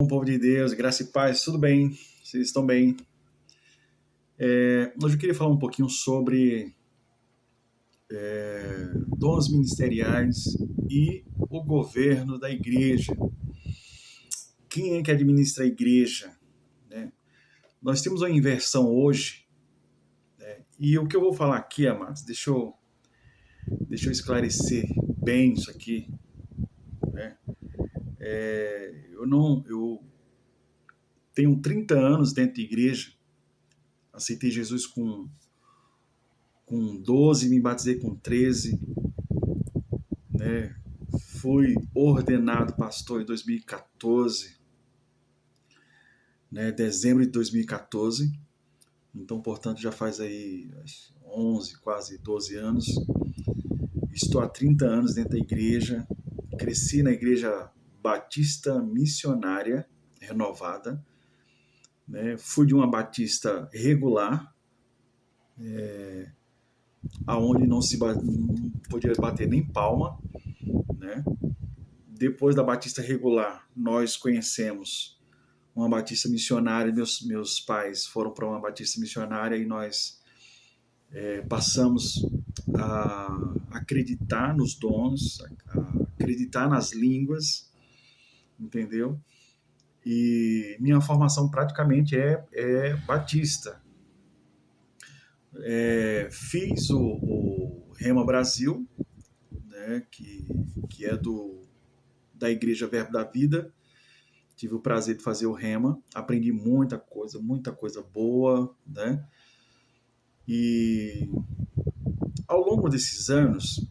Bom povo de Deus, graça e paz, tudo bem? Vocês estão bem? Hoje eu queria falar um pouquinho sobre dons ministeriais e o governo da igreja. Quem é que administra a igreja? Né? Nós temos uma inversão hoje, né? E o que eu vou falar aqui, amados, deixa eu esclarecer bem isso aqui. Né? Eu tenho 30 anos dentro de igreja, aceitei Jesus com 12, me batizei com 13, né? Fui ordenado pastor em 2014, né? Dezembro de 2014. Então, portanto, já faz aí 11, quase 12 anos. Estou há 30 anos dentro da igreja. Cresci na igreja batista missionária renovada, né? Fui de uma batista regular, aonde não podia bater nem palma, né? Depois da batista regular, nós conhecemos uma batista missionária. Meus pais foram para uma batista missionária e nós passamos a acreditar nos dons, a acreditar nas línguas, entendeu? E minha formação praticamente é batista. Fiz o Rema Brasil, né, que é da Igreja Verbo da Vida. Tive o prazer de fazer o Rema, aprendi muita coisa boa, né? E ao longo desses anos,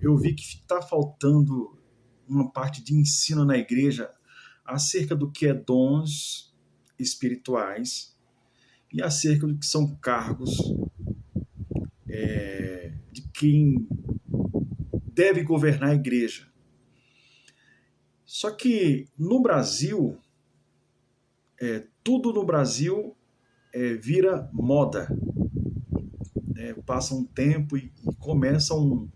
eu vi que está faltando uma parte de ensino na igreja acerca do que é dons espirituais e acerca do que são cargos de quem deve governar a igreja. Só que no Brasil, tudo no Brasil vira moda. Passa um tempo e começa um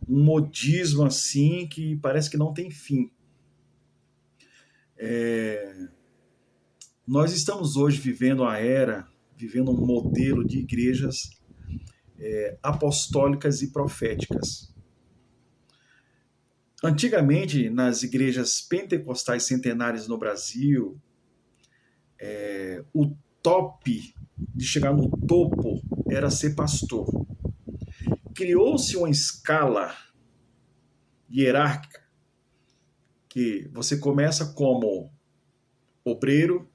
modismo assim que parece que não tem fim. Nós estamos hoje vivendo um modelo de igrejas apostólicas e proféticas. Antigamente, nas igrejas pentecostais centenárias no Brasil, o top de chegar no topo era ser pastor. Criou-se uma escala hierárquica que você começa como obreiro,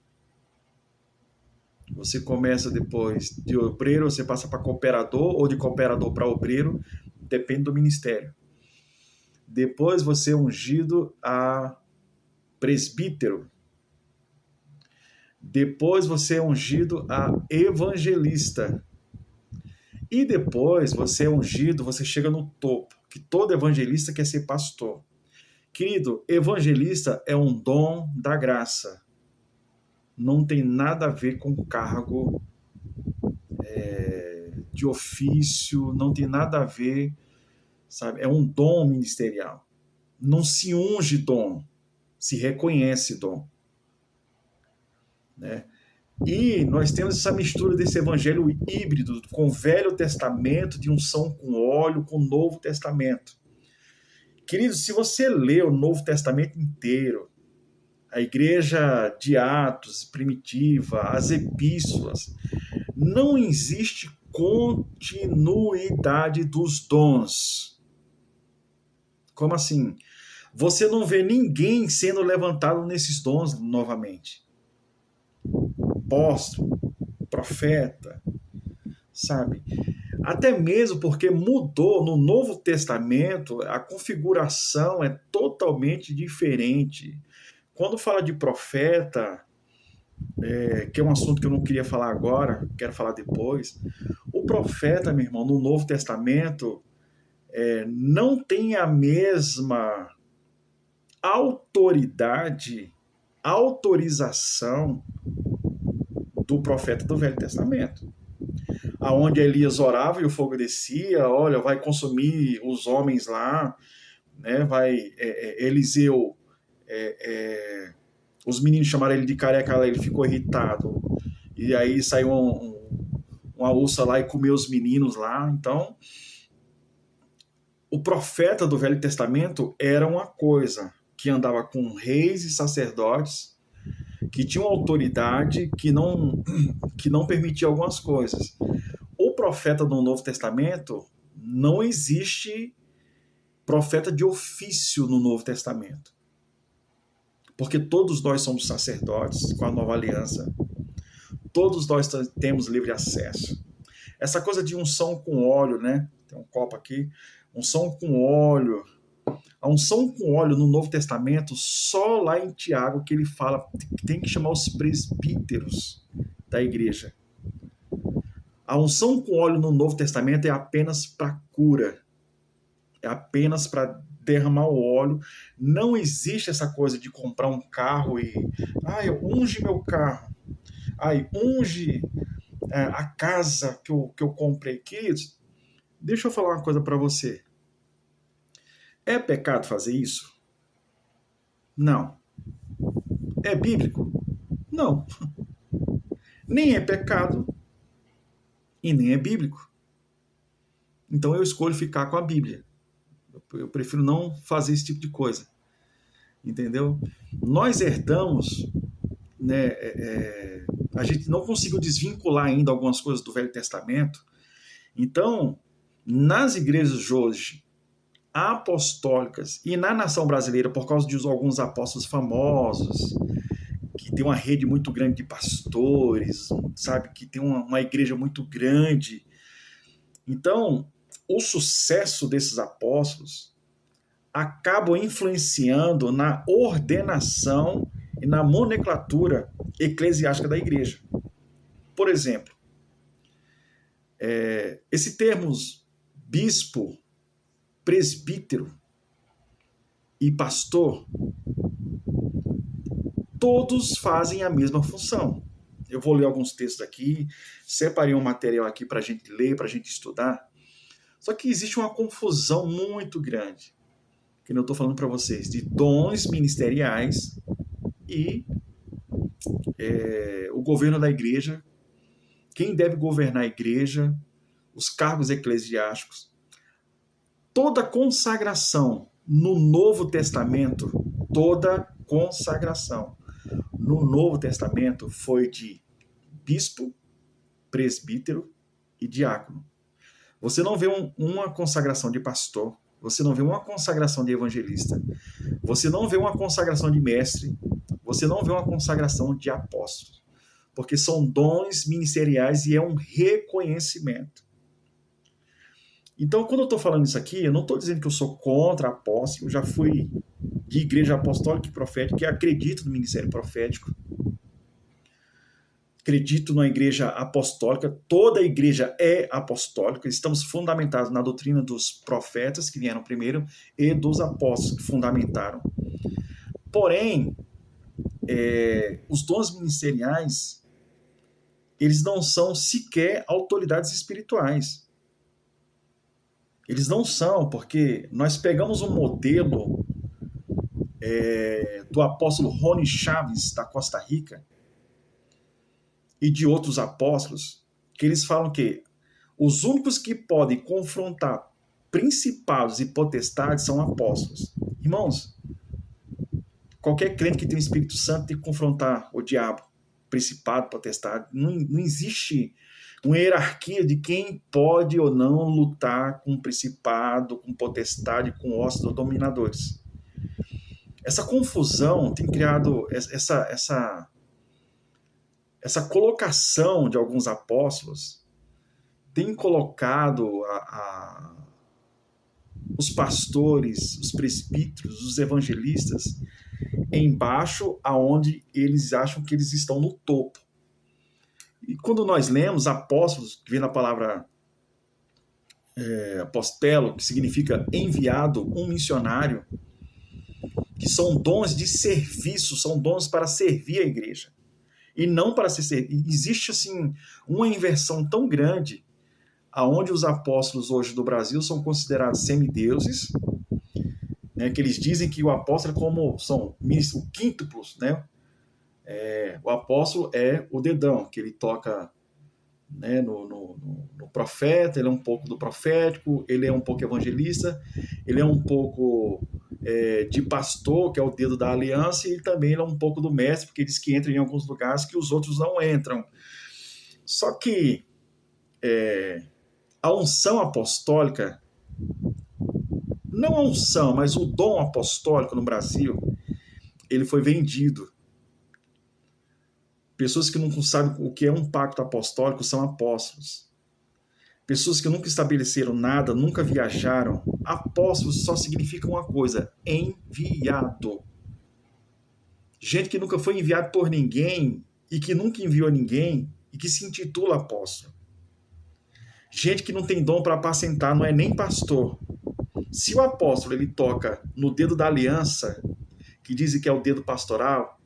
você começa depois de obreiro, você passa para cooperador, ou de cooperador para obreiro, depende do ministério. Depois você é ungido a presbítero. Depois você é ungido a evangelista. E depois você é ungido, você chega no topo, que todo evangelista quer ser pastor. Querido, evangelista é um dom da graça. Não tem nada a ver com cargo de ofício, não tem nada a ver, sabe? É um dom ministerial. Não se unge dom, se reconhece dom. Né? E nós temos essa mistura desse evangelho híbrido com o Velho Testamento, de unção com óleo, com o Novo Testamento. Querido, se você lê o Novo Testamento inteiro, a igreja de Atos, primitiva, as epístolas, não existe continuidade dos dons. Como assim? Você não vê ninguém sendo levantado nesses dons novamente. Apóstolo, profeta, sabe? Até mesmo porque mudou no Novo Testamento, a configuração é totalmente diferente. Quando fala de profeta, que é um assunto que eu não queria falar agora, quero falar depois, o profeta, meu irmão, no Novo Testamento, não tem a mesma autorização do profeta do Velho Testamento. Aonde Elias orava e o fogo descia, olha, vai consumir os homens lá, né? Eliseu os meninos chamaram ele de careca, ele ficou irritado. E aí saiu uma ursa lá e comeu os meninos lá. Então, o profeta do Velho Testamento era uma coisa que andava com reis e sacerdotes, que tinham autoridade, que não permitia algumas coisas. O profeta do Novo Testamento, não existe profeta de ofício no Novo Testamento. Porque todos nós somos sacerdotes com a nova aliança. Todos nós temos livre acesso. Essa coisa de unção com óleo, né? Tem um copo aqui. Unção com óleo. A unção com óleo no Novo Testamento, só lá em Tiago que ele fala que tem que chamar os presbíteros da igreja. A unção com óleo no Novo Testamento é apenas para cura. É apenas para derramar o óleo. Não existe essa coisa de comprar um carro e... eu unge meu carro. Unge a casa que eu comprei. Queridos, deixa eu falar uma coisa para você. É pecado fazer isso? Não. É bíblico? Não. Nem é pecado e nem é bíblico. Então eu escolho ficar com a Bíblia. Eu prefiro não fazer esse tipo de coisa. Entendeu? Nós herdamos, né, a gente não conseguiu desvincular ainda algumas coisas do Velho Testamento. Então, nas igrejas de hoje, apostólicas, e na nação brasileira, por causa de alguns apóstolos famosos, que tem uma rede muito grande de pastores, sabe, que tem uma igreja muito grande. Então, o sucesso desses apóstolos acaba influenciando na ordenação e na nomenclatura eclesiástica da igreja. Por exemplo, esse termos bispo, presbítero e pastor, todos fazem a mesma função. Eu vou ler alguns textos aqui, separei um material aqui para a gente ler, para a gente estudar. Só que existe uma confusão muito grande, que eu estou falando para vocês, de dons ministeriais e o governo da igreja, quem deve governar a igreja, os cargos eclesiásticos. Toda consagração no Novo Testamento, toda consagração no Novo Testamento foi de bispo, presbítero e diácono. Você não vê uma consagração de pastor, você não vê uma consagração de evangelista, você não vê uma consagração de mestre, você não vê uma consagração de apóstolo, porque são dons ministeriais e é um reconhecimento. Então, quando eu estou falando isso aqui, eu não estou dizendo que eu sou contra apóstolo, eu já fui de igreja apostólica e profética, e acredito no ministério profético, acredito na igreja apostólica, toda a igreja é apostólica, estamos fundamentados na doutrina dos profetas que vieram primeiro e dos apóstolos que fundamentaram. Porém, os dons ministeriais, eles não são sequer autoridades espirituais. Eles não são, porque nós pegamos um modelo do apóstolo Rony Chaves, da Costa Rica, e de outros apóstolos, que eles falam que os únicos que podem confrontar principados e potestades são apóstolos. Irmãos, qualquer crente que tem o Espírito Santo tem que confrontar o diabo, principado, potestade. Não existe uma hierarquia de quem pode ou não lutar com principado, com potestade, com ossos ou dominadores. Essa confusão tem criado essa colocação de alguns apóstolos, tem colocado os pastores, os presbíteros, os evangelistas embaixo, aonde eles acham que eles estão no topo. E quando nós lemos apóstolos, que vem na palavra apostelo, que significa enviado, um missionário, que são dons de serviço, são dons para servir a igreja, e não para ser servido. Existe assim uma inversão tão grande, aonde os apóstolos hoje do Brasil são considerados semideuses, né, que eles dizem que o apóstolo é como são o quíntuplos, né? O apóstolo é o dedão, que ele toca, né, no profeta, ele é um pouco do profético, ele é um pouco evangelista, ele é um pouco de pastor, que é o dedo da aliança, e também ele é um pouco do mestre, porque diz que entra em alguns lugares que os outros não entram. Só que a unção apostólica, não a unção, mas o dom apostólico no Brasil, ele foi vendido. Pessoas que não sabem o que é um pacto apostólico são apóstolos. Pessoas que nunca estabeleceram nada, nunca viajaram. Apóstolos só significa uma coisa: enviado. Gente que nunca foi enviado por ninguém e que nunca enviou ninguém e que se intitula apóstolo. Gente que não tem dom para apacentar, não é nem pastor. Se o apóstolo ele toca no dedo da aliança, que dizem que é o dedo pastoral,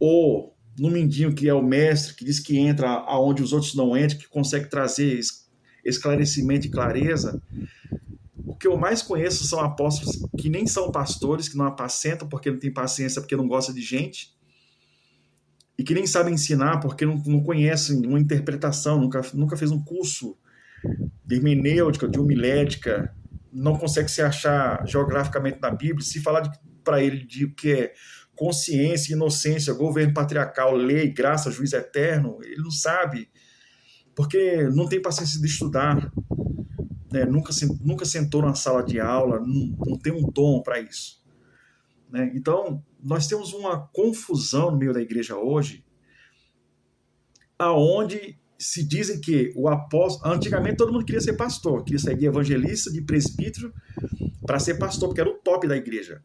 ou no mindinho que é o mestre, que diz que entra aonde os outros não entram, que consegue trazer esclarecimento e clareza, o que eu mais conheço são apóstolos que nem são pastores, que não apacentam porque não tem paciência, porque não gosta de gente, e que nem sabem ensinar porque não conhecem uma interpretação, nunca fez um curso de hermenêutica, de homilética, não consegue se achar geograficamente na Bíblia. Se falar para ele de que é consciência, inocência, governo patriarcal, lei, graça, juiz eterno, ele não sabe, porque não tem paciência de estudar, né? Nunca sentou na sala de aula, não tem um dom para isso, né? Então, nós temos uma confusão no meio da igreja hoje, aonde se dizem que o apóstolo... Antigamente todo mundo queria ser pastor, queria ser de evangelista, de presbítero, para ser pastor, porque era o top da igreja.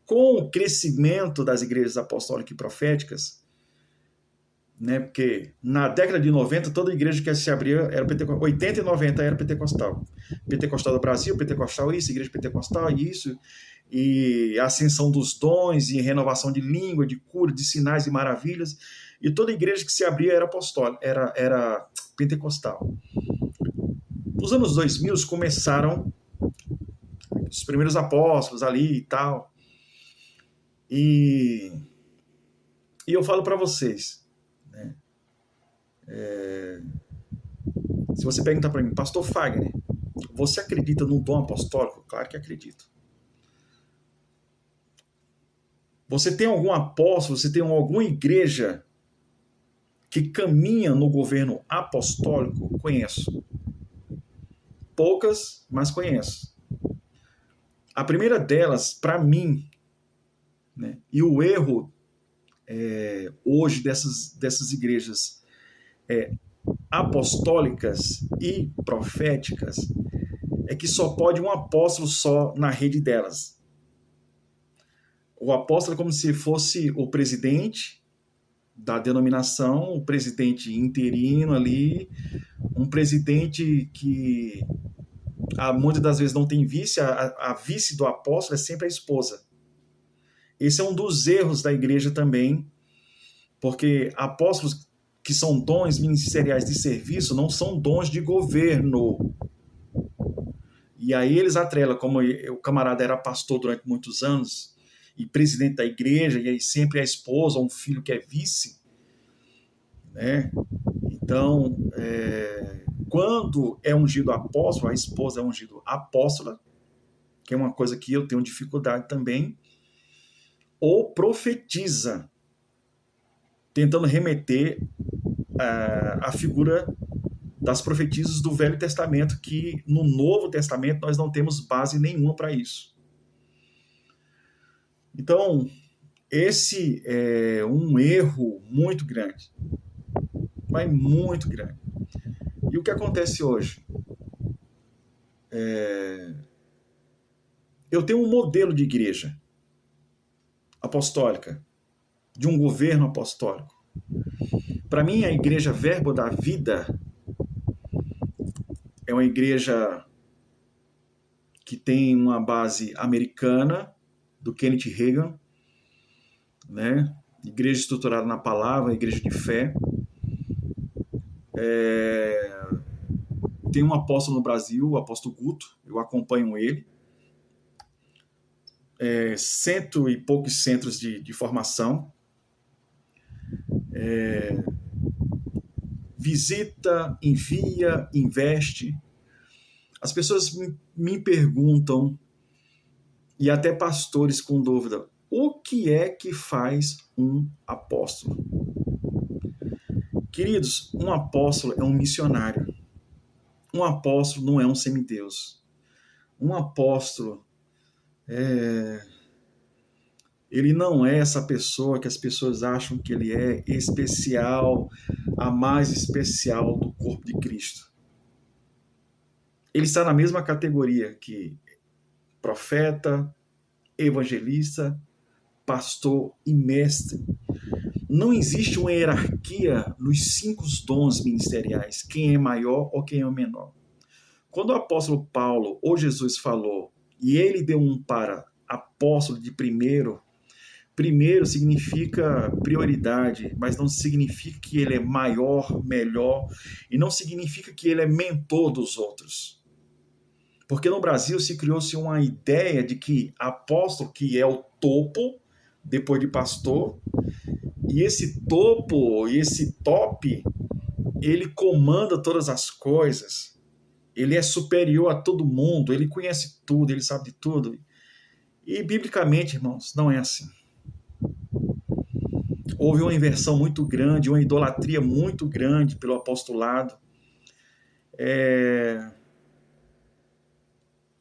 Com o crescimento das igrejas apostólicas e proféticas, né, porque na década de 90, toda igreja que se abria era pentecostal, 80 e 90 era pentecostal. Pentecostal do Brasil, pentecostal isso, igreja pentecostal isso, e a ascensão dos dons, e renovação de língua, de cura, de sinais e maravilhas, e toda igreja que se abria era apostólica, era pentecostal. Nos anos 2000 começaram os primeiros apóstolos ali e tal, e eu falo para vocês, né, se você perguntar para mim, pastor Fagner, você acredita no dom apostólico? Claro que acredito. Você tem algum apóstolo, você tem alguma igreja que caminha no governo apostólico? Conheço. Poucas, mas conheço. A primeira delas, para mim, né, e o erro hoje dessas igrejas apostólicas e proféticas, é que só pode um apóstolo só na rede delas. O apóstolo é como se fosse o presidente da denominação, o presidente interino ali, um presidente que muitas das vezes não tem vice, a vice do apóstolo é sempre a esposa. Esse é um dos erros da igreja também, porque apóstolos que são dons ministeriais de serviço não são dons de governo. E aí eles atrelam, como o camarada era pastor durante muitos anos, e presidente da igreja, e aí sempre a esposa ou um filho que é vice, né? Então, quando é ungido apóstolo, a esposa é ungido apóstola, que é uma coisa que eu tenho dificuldade também, ou profetiza, tentando remeter a figura das profetisas do Velho Testamento, que no Novo Testamento nós não temos base nenhuma para isso. Então, esse é um erro muito grande, mas muito grande. E o que acontece hoje? Eu tenho um modelo de igreja apostólica, de um governo apostólico. Para mim, a igreja Verbo da Vida é uma igreja que tem uma base americana, do Kenneth Hagin, né? Igreja estruturada na palavra, igreja de fé. Tem um apóstolo no Brasil, o apóstolo Guto, eu acompanho ele. cento e poucos centros de formação, visita, envia, investe. As pessoas me perguntam, e até pastores com dúvida, o que é que faz um apóstolo? Queridos, um apóstolo é um missionário. Um apóstolo não é um semideus. Um apóstolo, ele não é essa pessoa que as pessoas acham que ele é especial, a mais especial do corpo de Cristo. Ele está na mesma categoria que profeta, evangelista, pastor e mestre. Não existe uma hierarquia nos 5 dons ministeriais, quem é maior ou quem é o menor. Quando o apóstolo Paulo ou Jesus falou, e ele deu um para apóstolo de primeiro significa prioridade, mas não significa que ele é maior, melhor, e não significa que ele é mentor dos outros. Porque no Brasil se criou-se uma ideia de que apóstolo, que é o topo, depois de pastor, e esse topo, esse top, ele comanda todas as coisas, ele é superior a todo mundo, ele conhece tudo, ele sabe de tudo. E biblicamente, irmãos, não é assim. Houve uma inversão muito grande, uma idolatria muito grande pelo apostolado.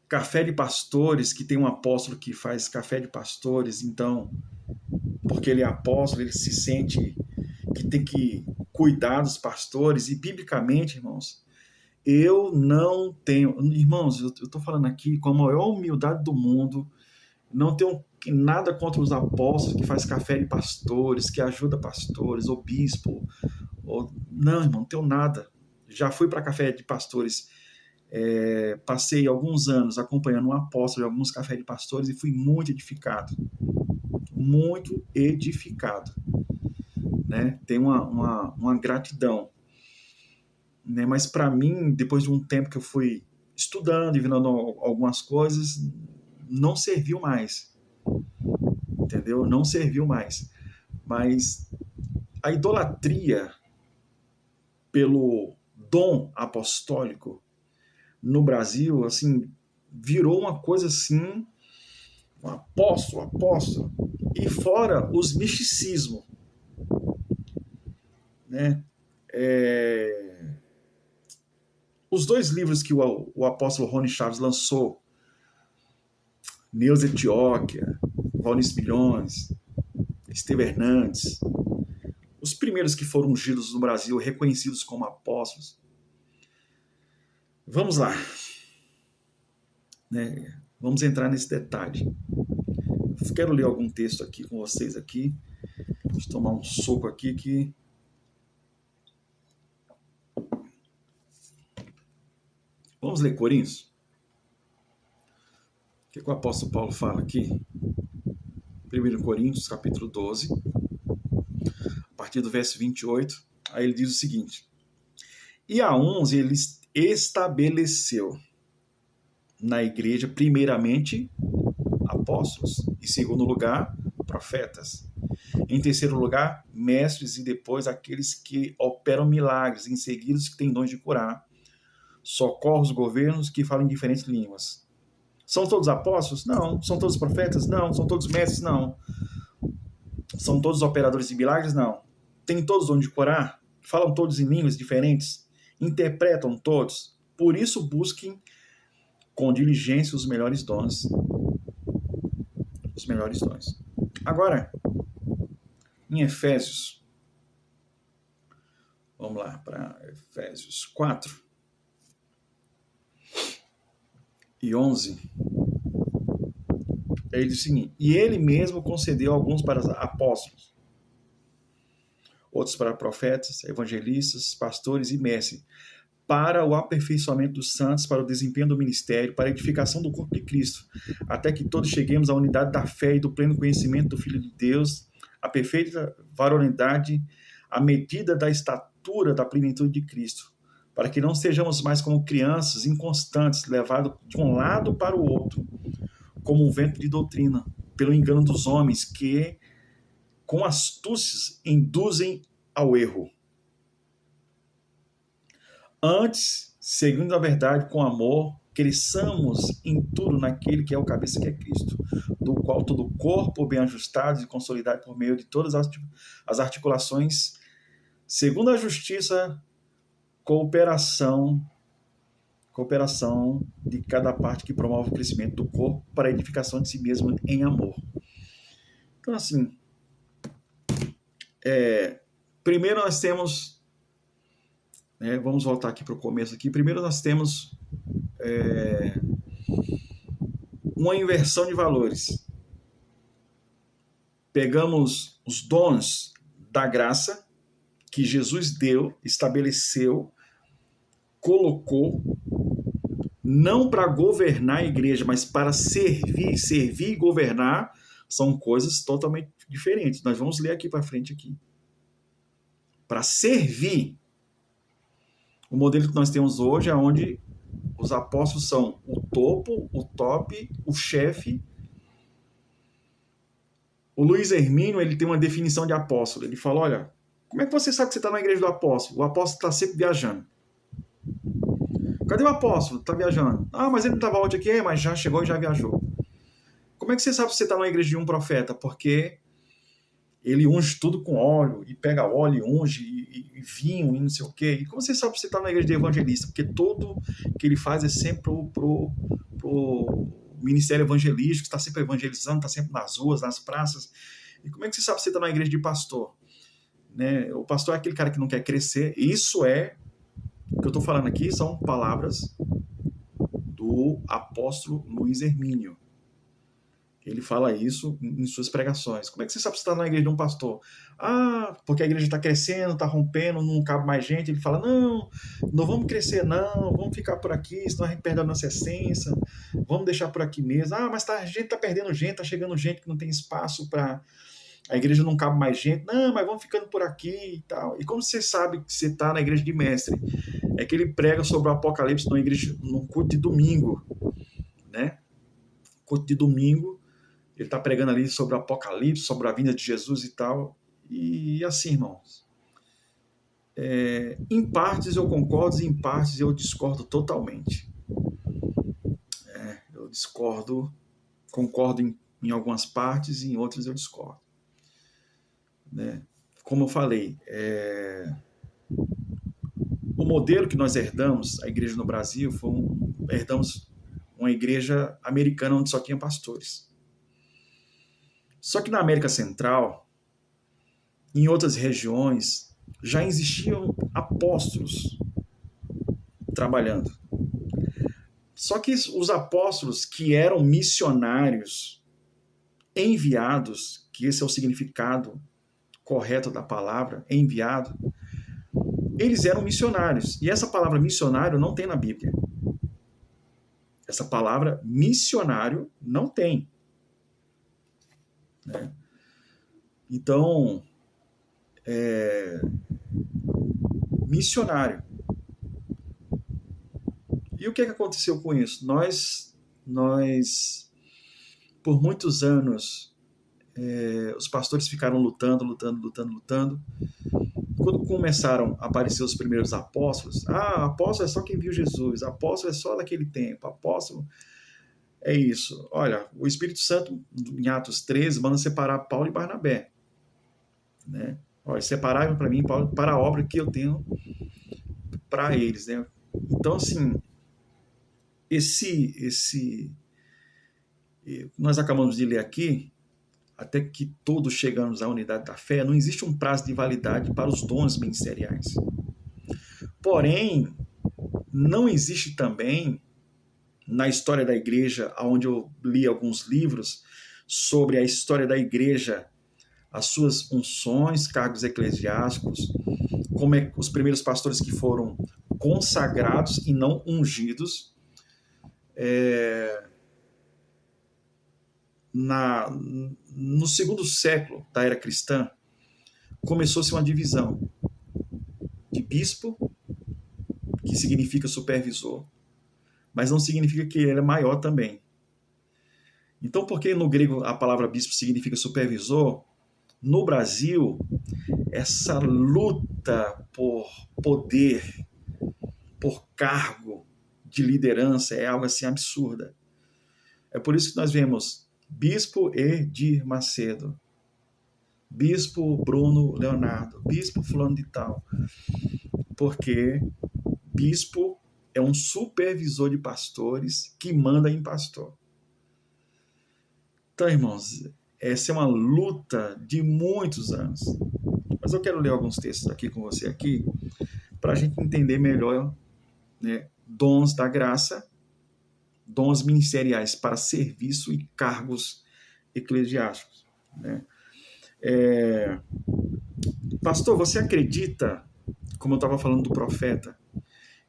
Café de pastores, que tem um apóstolo que faz café de pastores, então, porque ele é apóstolo, ele se sente que tem que cuidar dos pastores. E biblicamente, irmãos, eu não tenho... Irmãos, eu estou falando aqui com a maior humildade do mundo, não tenho nada contra os apóstolos que faz café de pastores, que ajuda pastores, ou bispo. Não, irmão, não tenho nada. Já fui para café de pastores, passei alguns anos acompanhando um apóstolo de alguns cafés de pastores e fui muito edificado. Muito edificado. Né? Tenho uma gratidão. Né? Mas para mim, depois de um tempo que eu fui estudando e vendo algumas coisas, não serviu mais. Entendeu? Não serviu mais. Mas a idolatria pelo dom apostólico no Brasil, assim, virou uma coisa assim, um apóstolo. E fora os misticismos, né? Os 2 livros que o apóstolo Rony Chaves lançou, Neuza Etióquia, Valnice Milhões, Esteve Hernandes, os primeiros que foram ungidos no Brasil, reconhecidos como apóstolos. Vamos lá. Né? Vamos entrar nesse detalhe. Quero ler algum texto aqui com vocês aqui. Deixa eu tomar um soco aqui que... Vamos ler Coríntios? O que o apóstolo Paulo fala aqui? 1 Coríntios, capítulo 12, a partir do verso 28, aí ele diz o seguinte: e a uns ele estabeleceu na igreja, primeiramente, apóstolos, em segundo lugar, profetas, em terceiro lugar, mestres, e depois aqueles que operam milagres, em seguida os que têm dons de curar, socorre os governos que falam em diferentes línguas. São todos apóstolos? Não. São todos profetas? Não. São todos mestres? Não. São todos operadores de milagres? Não. Tem todos dom de curar? Falam todos em línguas diferentes? Interpretam todos? Por isso busquem com diligência os melhores dons. Os melhores dons. Agora, em Efésios, vamos lá para Efésios 4 e 11, ele diz o seguinte: e ele mesmo concedeu alguns para apóstolos, outros para profetas, evangelistas, pastores e mestres, para o aperfeiçoamento dos santos, para o desempenho do ministério, para a edificação do corpo de Cristo, até que todos cheguemos à unidade da fé e do pleno conhecimento do Filho de Deus, a perfeita varonilidade, à medida da estatura da plenitude de Cristo, para que não sejamos mais como crianças inconstantes, levados de um lado para o outro, como um vento de doutrina, pelo engano dos homens que, com astúcias, induzem ao erro. Antes, seguindo a verdade com amor, cresçamos em tudo naquele que é o cabeça, que é Cristo, do qual todo o corpo, bem ajustado e consolidado por meio de todas as articulações, segundo a justiça, cooperação de cada parte que promove o crescimento do corpo para a edificação de si mesmo em amor. Então, assim, primeiro nós temos, vamos voltar aqui para o começo aqui, primeiro nós temos uma inversão de valores. Pegamos os dons da graça que Jesus deu, estabeleceu, colocou, não para governar a igreja, mas para servir. Servir e governar são coisas totalmente diferentes. Nós vamos ler aqui para frente aqui. Para servir, o modelo que nós temos hoje é onde os apóstolos são o topo, o top, o chefe. O Luiz Hermínio, ele tem uma definição de apóstolo. Ele fala, olha, como é que você sabe que você está na igreja do apóstolo? O apóstolo está sempre viajando. Cadê o apóstolo? Está viajando. Ah, mas ele não estava ontem aqui, mas já chegou e já viajou. Como é que você sabe que você está na igreja de um profeta? Porque ele unge tudo com óleo, e pega óleo e unge, e vinho, e não sei o quê. E como você sabe que você está na igreja de evangelista? Porque tudo que ele faz é sempre pro ministério evangelístico, está sempre evangelizando, está sempre nas ruas, nas praças. E como é que você sabe que você está na igreja de pastor? Né? O pastor é aquele cara que não quer crescer. Isso o que eu estou falando aqui são palavras do apóstolo Luiz Hermínio. Ele fala isso em suas pregações. Como é que você sabe que você está na igreja de um pastor? Ah, porque a igreja está crescendo, está rompendo, não cabe mais gente. Ele fala, não vamos crescer não, vamos ficar por aqui, senão a gente perde a nossa essência, vamos deixar por aqui mesmo. Ah, mas a gente está perdendo gente, está chegando gente que não tem espaço para... A igreja não cabe mais gente. Não, mas vamos ficando por aqui e tal. E como você sabe que você está na igreja de mestre? É que ele prega sobre o Apocalipse num culto de domingo, né? Culto de domingo, ele está pregando ali sobre o Apocalipse, sobre a vinda de Jesus e tal. E assim, irmãos, em partes eu concordo e em partes eu discordo totalmente. Eu concordo em algumas partes e em outras eu discordo. Né? Como eu falei, o modelo que nós herdamos, a igreja no Brasil, herdamos uma igreja americana onde só tinha pastores. Só que na América Central, em outras regiões, já existiam apóstolos trabalhando. Só que os apóstolos que eram missionários, enviados, que esse é o significado correto da palavra, enviado, eles eram missionários. E essa palavra missionário não tem na Bíblia. Essa palavra missionário não tem. Né? Então, missionário. E o que aconteceu com isso? Nós por muitos anos, os pastores ficaram lutando. Quando começaram a aparecer os primeiros apóstolos, apóstolo é só quem viu Jesus, apóstolo é só daquele tempo, apóstolo é isso. Olha, o Espírito Santo, em Atos 13, manda separar Paulo e Barnabé. Né? Olha, separaram para mim, Paulo, para a obra que eu tenho para eles. Né? Então, assim, nós acabamos de ler aqui, até que todos chegamos à unidade da fé, não existe um prazo de validade para os dons ministeriais. Porém, não existe também, na história da igreja, onde eu li alguns livros sobre a história da igreja, as suas unções, cargos eclesiásticos, como é os primeiros pastores que foram consagrados e não ungidos, no segundo século da era cristã, começou-se uma divisão de bispo, que significa supervisor, mas não significa que ele é maior também. Então, porque no grego a palavra bispo significa supervisor, no Brasil, essa luta por poder, por cargo de liderança é algo assim absurda. É por isso que nós vemos Bispo Edir Macedo, Bispo Bruno Leonardo, Bispo fulano de tal, porque bispo é um supervisor de pastores que manda em pastor. Então, irmãos, essa é uma luta de muitos anos. Mas eu quero ler alguns textos aqui com você aqui, para a gente entender melhor, né, dons da graça, dons ministeriais para serviço e cargos eclesiásticos. Né? Pastor, você acredita, como eu estava falando do profeta,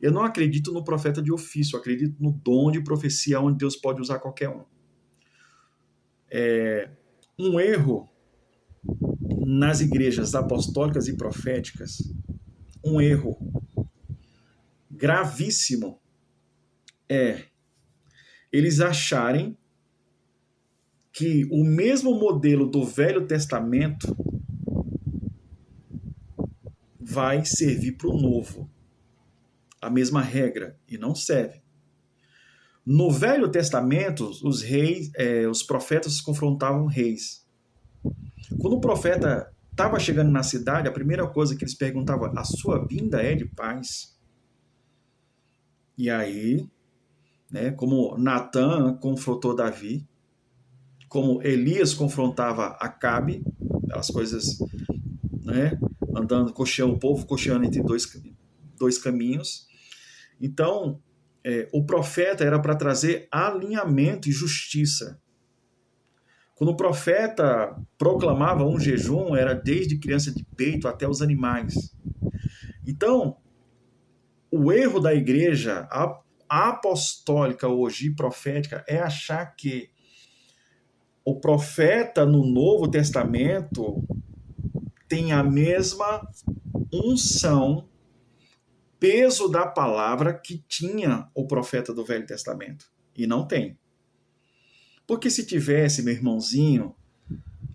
eu não acredito no profeta de ofício, eu acredito no dom de profecia onde Deus pode usar qualquer um. Um erro nas igrejas apostólicas e proféticas, um erro gravíssimo é eles acharem que o mesmo modelo do Velho Testamento vai servir para o Novo. A mesma regra, e não serve. No Velho Testamento, os profetas confrontavam reis. Quando o profeta estava chegando na cidade, a primeira coisa que eles perguntavam, a sua vinda é de paz? E aí, né, como Natã confrontou Davi, como Elias confrontava Acabe, aquelas coisas, né, andando, o povo cocheando entre dois caminhos. Então, o profeta era para trazer alinhamento e justiça. Quando o profeta proclamava um jejum, era desde criança de peito até os animais. Então, o erro da igreja apostólica hoje e profética é achar que o profeta no Novo Testamento tem a mesma unção, peso da palavra que tinha o profeta do Velho Testamento. E não tem. Porque se tivesse, meu irmãozinho,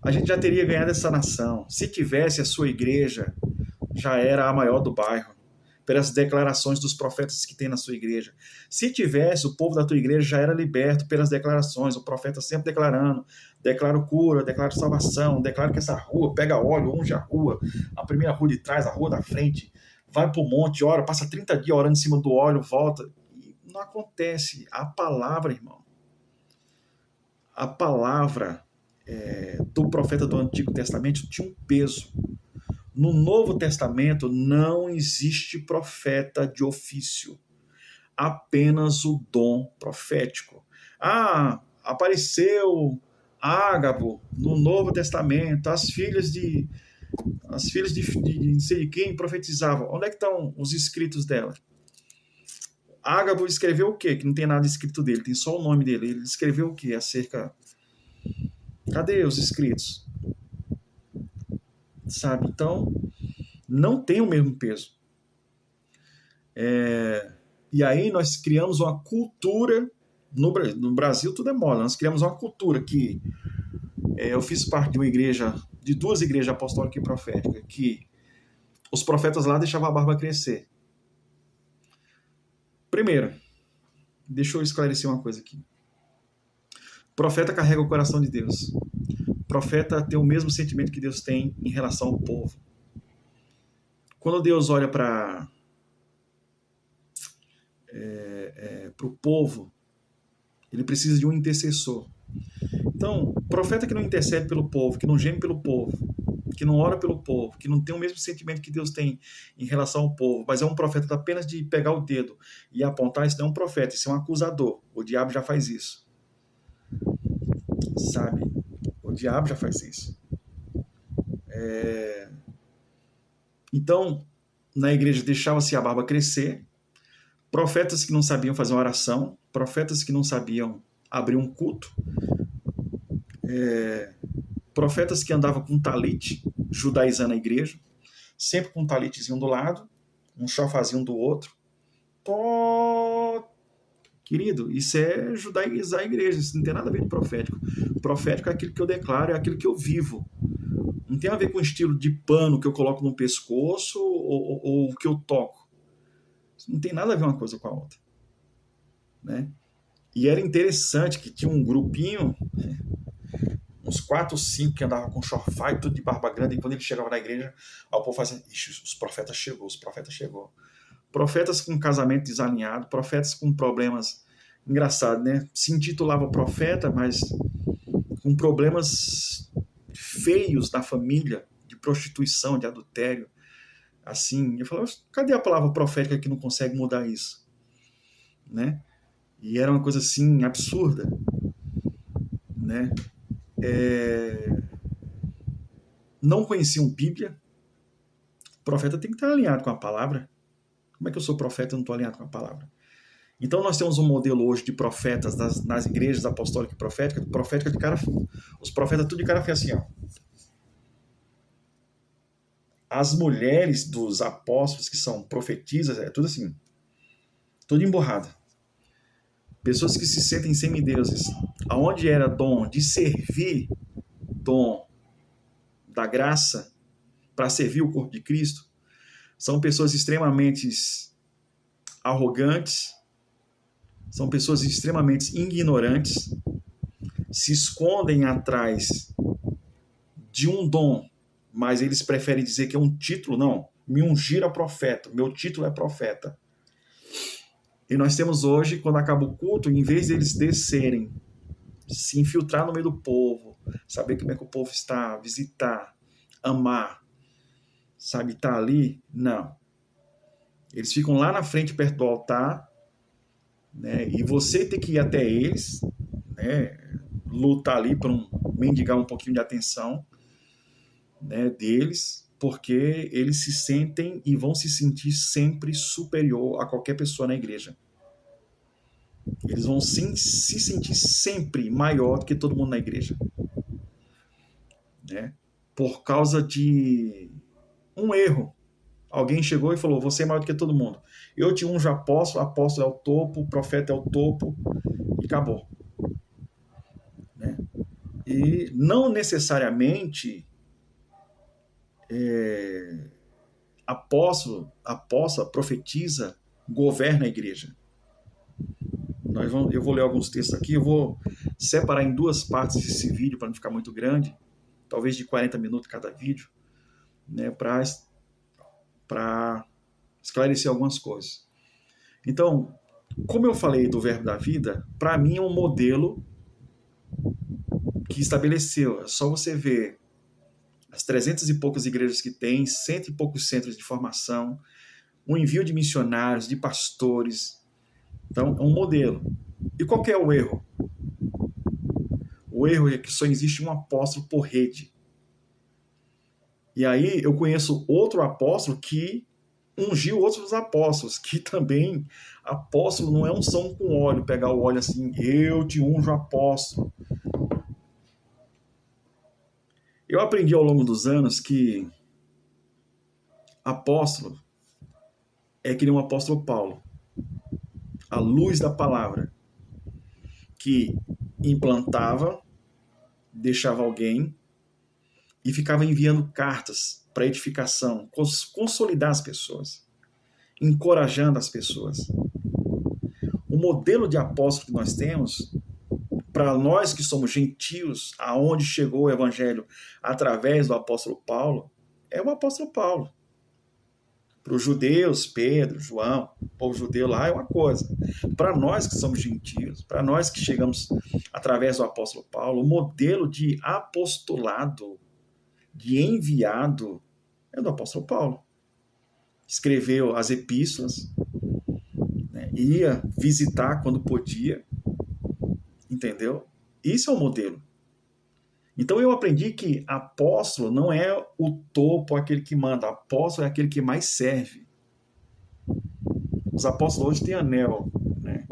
a gente já teria ganhado essa nação. Se tivesse, a sua igreja já era a maior do bairro, pelas declarações dos profetas que tem na sua igreja. Se tivesse, o povo da tua igreja já era liberto pelas declarações, o profeta sempre declarando, declaro cura, declaro salvação, declaro que essa rua pega óleo, unge a rua, a primeira rua de trás, a rua da frente, vai para o monte, ora, passa 30 dias orando em cima do óleo, volta. E não acontece. A palavra, irmão, a palavra do profeta do Antigo Testamento tinha um peso. No Novo Testamento não existe profeta de ofício, apenas o dom profético. Apareceu Ágabo no Novo Testamento, as filhas de não sei de quem profetizavam. Onde é que estão os escritos dela? Ágabo escreveu o quê? Que não tem nada escrito dele, tem só o nome dele. Ele escreveu o quê acerca... Cadê os escritos? Sabe? Então, não tem o mesmo peso. E aí nós criamos uma cultura, no Brasil tudo é mole, nós criamos uma cultura que eu fiz parte de uma igreja, de 2 igrejas apostólicas e proféticas, que os profetas lá deixavam a barba crescer. Primeiro, deixa eu esclarecer uma coisa aqui. O profeta carrega o coração de Deus. O profeta tem o mesmo sentimento que Deus tem em relação ao povo. Quando Deus olha para o povo, ele precisa de um intercessor. Então, profeta que não intercede pelo povo, que não geme pelo povo, que não ora pelo povo, que não tem o mesmo sentimento que Deus tem em relação ao povo, mas é um profeta apenas de pegar o dedo e apontar, isso não é um profeta, isso é um acusador. O diabo já faz isso. Sabe? O diabo já faz isso. Então, na igreja deixava-se a barba crescer, profetas que não sabiam fazer uma oração, profetas que não sabiam abrir um culto, profetas que andavam com talit, judaizando a igreja, sempre com um talitezinho do lado, um chofazinho do outro, Querido, isso é judaizar a igreja, isso não tem nada a ver com profético. Profético é aquilo que eu declaro, é aquilo que eu vivo. Não tem a ver com o estilo de pano que eu coloco no pescoço ou o que eu toco. Isso não tem nada a ver uma coisa com a outra. Né? E era interessante que tinha um grupinho, uns 4 ou 5 que andavam com chofar e tudo de barba grande, e quando ele chegava na igreja, o povo fazia, ixi, os profetas chegou, os profetas chegou. Profetas com casamento desalinhado, profetas com problemas engraçados, né? Se intitulava profeta, mas com problemas feios na família, de prostituição, de adultério. Assim, eu falava, cadê a palavra profética que não consegue mudar isso? Né? E era uma coisa assim absurda, né? Não conheciam Bíblia. O profeta tem que estar alinhado com a palavra. Como é que eu sou profeta e não estou alinhado com a palavra? Então nós temos um modelo hoje de profetas nas igrejas apostólicas e profética de cara, os profetas tudo de cara feia assim, ó. As mulheres dos apóstolos que são profetisas, é tudo assim, tudo emborrada. Pessoas que se sentem semideuses. Aonde era dom de servir, dom da graça para servir o corpo de Cristo, são pessoas extremamente arrogantes, são pessoas extremamente ignorantes, se escondem atrás de um dom, mas eles preferem dizer que é um título. Não, me ungir a profeta, meu título é profeta. E nós temos hoje, quando acaba o culto, em vez de eles descerem, se infiltrar no meio do povo, saber como é que o povo está, visitar, amar, sabe, estar ali, não. Eles ficam lá na frente, perto do altar, né, e você tem que ir até eles, né, lutar ali para mendigar um pouquinho de atenção, né, deles, porque eles se sentem e vão se sentir sempre superior a qualquer pessoa na igreja. Eles vão se sentir sempre maior do que todo mundo na igreja. Né? Por causa de um erro. Alguém chegou e falou, você é maior do que todo mundo. Eu te unjo apóstolo, apóstolo é o topo, profeta é o topo, e acabou. Né? E não necessariamente apóstolo, apóstola, profetiza, governa a igreja. Eu vou ler alguns textos aqui, eu vou separar em 2 partes esse vídeo para não ficar muito grande, talvez de 40 minutos cada vídeo, né, para esclarecer algumas coisas. Então, como eu falei do Verbo da Vida, para mim é um modelo que estabeleceu. É só você ver as 300 e poucas igrejas que tem, 100 e poucos centros de formação, o envio de missionários, de pastores. Então, é um modelo. E qual que é o erro? O erro é que só existe um apóstolo por rede. E aí eu conheço outro apóstolo que ungiu outros apóstolos, que também apóstolo não é unção com óleo, pegar o óleo assim, eu te unjo apóstolo. Eu aprendi ao longo dos anos que apóstolo é que nem um apóstolo Paulo, a luz da palavra, que implantava, deixava alguém e ficava enviando cartas para edificação, consolidar as pessoas, encorajando as pessoas. O modelo de apóstolo que nós temos, para nós que somos gentios, aonde chegou o evangelho através do apóstolo Paulo, é o apóstolo Paulo. Para os judeus, Pedro, João, o povo judeu lá é uma coisa. Para nós que somos gentios, para nós que chegamos através do apóstolo Paulo, o modelo de apostolado, de enviado, é do apóstolo Paulo. Escreveu as epístolas, né, ia visitar quando podia, entendeu? Isso é o modelo. Então eu aprendi que apóstolo não é o topo, aquele que manda. Apóstolo é aquele que mais serve. Os apóstolos hoje têm anel, né?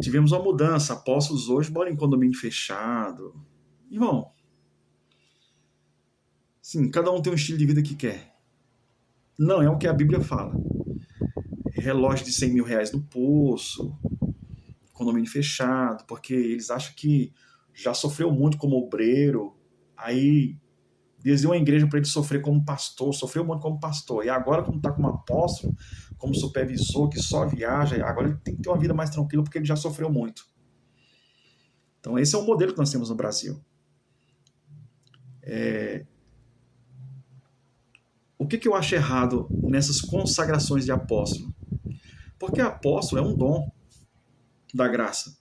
Tivemos uma mudança. Apóstolos hoje moram em condomínio fechado. Irmão, sim, cada um tem um estilo de vida que quer. Não é o que a Bíblia fala. Relógio de 100 mil reais no pulso, condomínio fechado, porque eles acham que já sofreu muito como obreiro, aí Deus deu uma igreja para ele sofrer como pastor, sofreu muito como pastor, e agora como está como apóstolo, como supervisor, que só viaja, agora ele tem que ter uma vida mais tranquila porque ele já sofreu muito. Então esse é o modelo que nós temos no Brasil. O que eu acho errado nessas consagrações de apóstolo? Porque apóstolo é um dom da graça.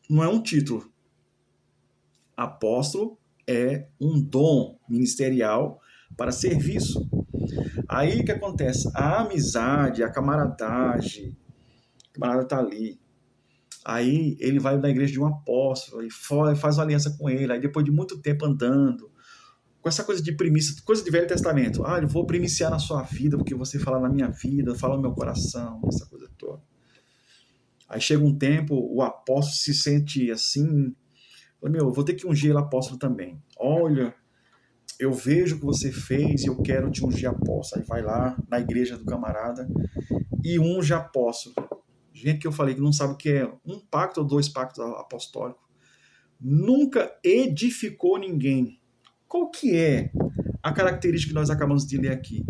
Não é um título. Apóstolo é um dom ministerial para serviço. Aí o que acontece? A amizade, a camaradagem, o camarada está ali. Aí ele vai na igreja de um apóstolo e faz uma aliança com ele. Aí depois de muito tempo andando, com essa coisa de primícia, coisa de Velho Testamento. Eu vou primiciar na sua vida, porque você fala na minha vida, fala no meu coração, essa coisa toda. Aí chega um tempo, o apóstolo se sente assim, eu vou ter que ungir ele apóstolo também. Olha, eu vejo o que você fez e eu quero te ungir apóstolo. Aí vai lá na igreja do camarada e unge apóstolo. Gente que eu falei que não sabe o que é um pacto ou 2 pactos apostólicos. Nunca edificou ninguém. Qual que é a característica que nós acabamos de ler aqui?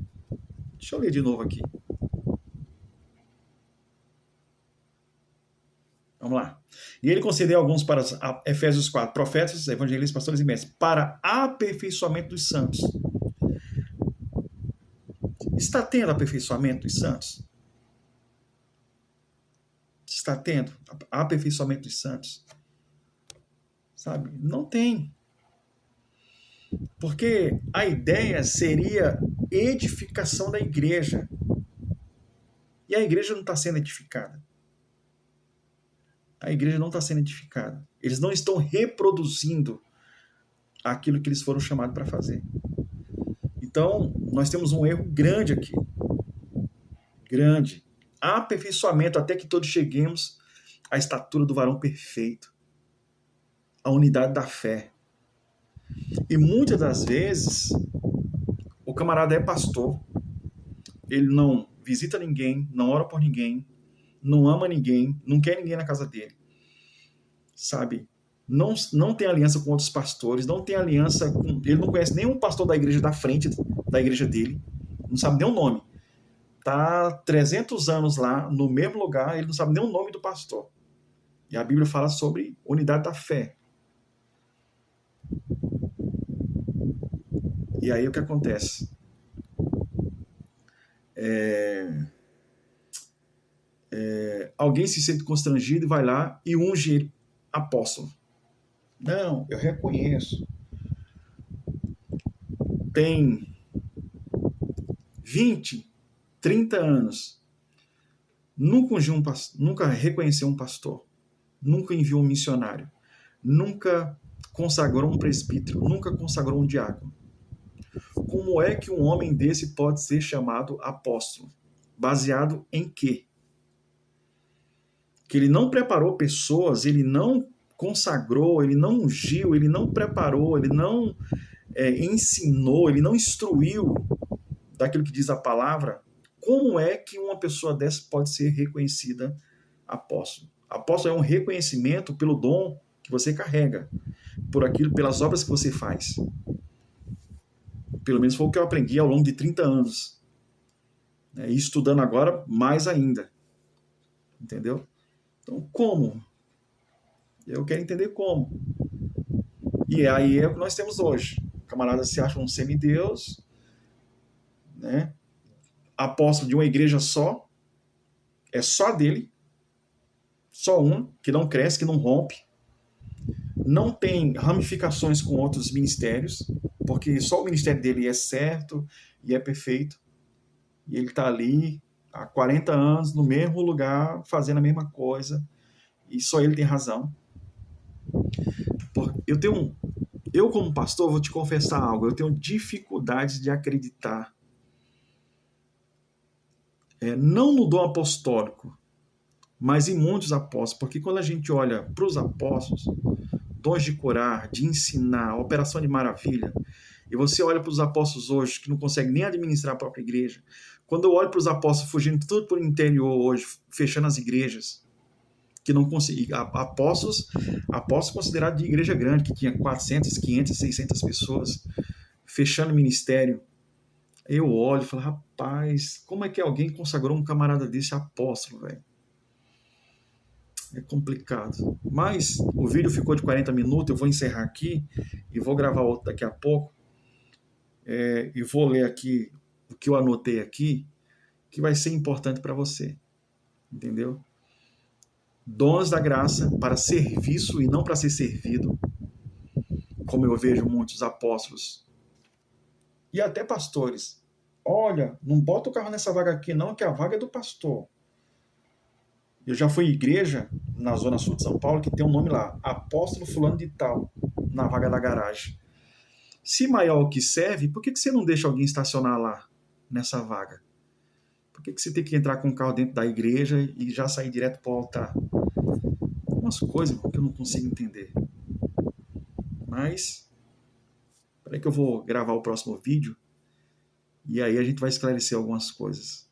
Deixa eu ler de novo aqui. Vamos lá. E ele concedeu alguns para Efésios 4, profetas, evangelistas, pastores e mestres, para aperfeiçoamento dos santos. Está tendo aperfeiçoamento dos santos? Está tendo aperfeiçoamento dos santos? Sabe? Não tem. Porque a ideia seria edificação da igreja. E a igreja não está sendo edificada. A igreja não está sendo edificada. Eles não estão reproduzindo aquilo que eles foram chamados para fazer. Então, nós temos um erro grande aqui. Grande. Aperfeiçoamento até que todos cheguemos à estatura do varão perfeito. A unidade da fé. E muitas das vezes, o camarada é pastor. Ele não visita ninguém, não ora por ninguém, não ama ninguém, não quer ninguém na casa dele. Sabe? Não tem aliança com outros pastores, não tem aliança com... Ele não conhece nenhum pastor da igreja da frente da igreja dele, não sabe nem o nome. Tá 300 anos lá, no mesmo lugar, ele não sabe nem o nome do pastor. E a Bíblia fala sobre unidade da fé. E aí o que acontece? Alguém se sente constrangido e vai lá e unge ele apóstolo. Não, eu reconheço. Tem 20, 30 anos. Nunca reconheceu um pastor. Nunca enviou um missionário. Nunca consagrou um presbítero. Nunca consagrou um diácono. Como é que um homem desse pode ser chamado apóstolo? Baseado em quê? Que ele não preparou pessoas, ele não consagrou, ele não ungiu, ele não preparou, ele não ensinou, ele não instruiu daquilo que diz a palavra. Como é que uma pessoa dessa pode ser reconhecida apóstolo? Apóstolo é um reconhecimento pelo dom que você carrega, por aquilo, pelas obras que você faz. Pelo menos foi o que eu aprendi ao longo de 30 anos. E estudando agora, mais ainda. Entendeu? Então, como? Eu quero entender como. E aí é o que nós temos hoje. O camarada se acha um semideus, né? Apóstolo de uma igreja só, é só dele, só um, que não cresce, que não rompe, não tem ramificações com outros ministérios, porque só o ministério dele é certo e é perfeito, e ele está ali há 40 anos, no mesmo lugar, fazendo a mesma coisa, e só ele tem razão. Eu como pastor, vou te confessar algo, eu tenho dificuldades de acreditar, não no dom apostólico, mas em muitos apóstolos, porque quando a gente olha para os apóstolos, dons de curar, de ensinar, operação de maravilha, e você olha para os apóstolos hoje que não conseguem nem administrar a própria igreja, quando eu olho para os apóstolos fugindo tudo para o interior hoje, fechando as igrejas, que não conseguia, apóstolos considerados de igreja grande, que tinha 400, 500, 600 pessoas, fechando o ministério. Eu olho e falo, rapaz, como é que alguém consagrou um camarada desse apóstolo, velho? É complicado. Mas o vídeo ficou de 40 minutos, eu vou encerrar aqui e vou gravar outro daqui a pouco. E vou ler aqui o que eu anotei aqui, que vai ser importante para você. Entendeu? Dons da graça para serviço e não para ser servido, como eu vejo muitos apóstolos e até pastores. Olha, não bota o carro nessa vaga aqui não, que a vaga é do pastor. Eu já fui em igreja na zona sul de São Paulo que tem um nome lá, apóstolo fulano de tal, na vaga da garagem. Se maior o que serve, por que você não deixa alguém estacionar lá, nessa vaga? Por que você tem que entrar com o carro dentro da igreja e já sair direto para o altar? Umas coisas que eu não consigo entender. Mas, peraí que eu vou gravar o próximo vídeo e aí a gente vai esclarecer algumas coisas.